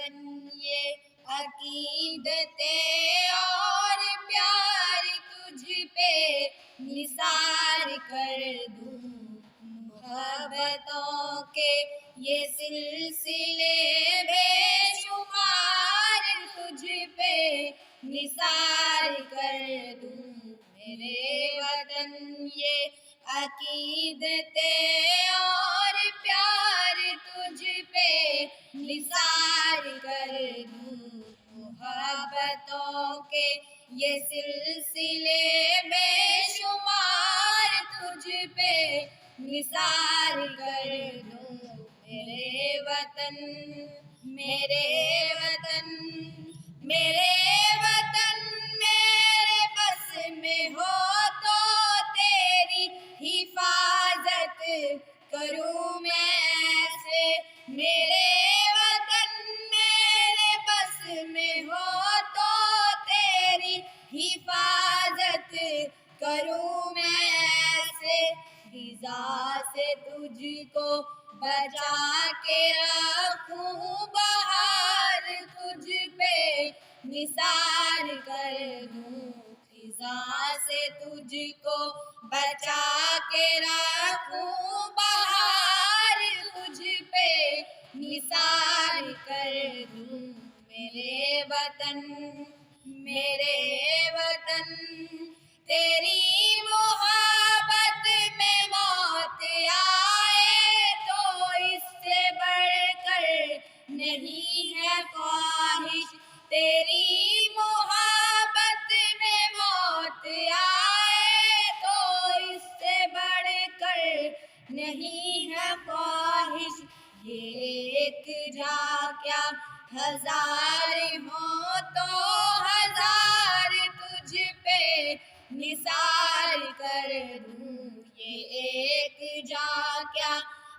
وطن یہ عقیدتیں اور پیار تجھ پہ نثار کر دوں، محبتوں کے یہ سلسلے بے شمار تجھ پہ نثار کر دوں، میرے وطن یہ عقیدتیں اور پیار تجھ پہ نثار کر دوں، محبتوں کے یہ سلسلے بے شمار تجھ پہ نثار کر دوں، میرے وطن میرے وطن میرے وطن میرے بس میں ہو تو تیری حفاظت کروں میں ایسے، میرے وطن میرے بس میں ہو تو تیری حفاظت کروں میں ایسے، غذا سے تجھ کو بچا کے رکھوں، بہار تجھ پہ نثار کر دوں، خزاں سے تجھ کو بچا کے رکھوں، بہار تجھ پہ نثار کر دوں، میرے وطن میرے وطن تیری محبت میں موت آئے تو اس سے بڑھ کر نہیں ہے خواہش، تیری محبت میں موت آئے تو اس سے بڑھ کر نہیں ہے خواہش، یہ ایک جا کیا ہزار ہوں تو ہزار تجھ پہ نثار کر دوں، یہ ایک جا کیا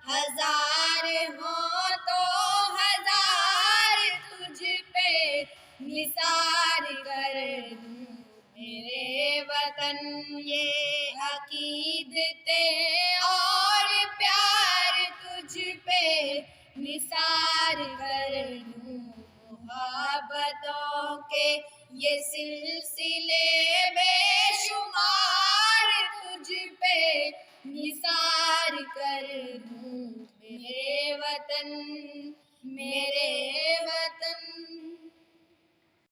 ہزار ہوں تو ہزار تجھ پہ نثار کر دوں، میرے وطن یہ عقیدتیں اور پیار تجھ پہ نثار کر دوں، محبتوں کے یہ سلسلے بے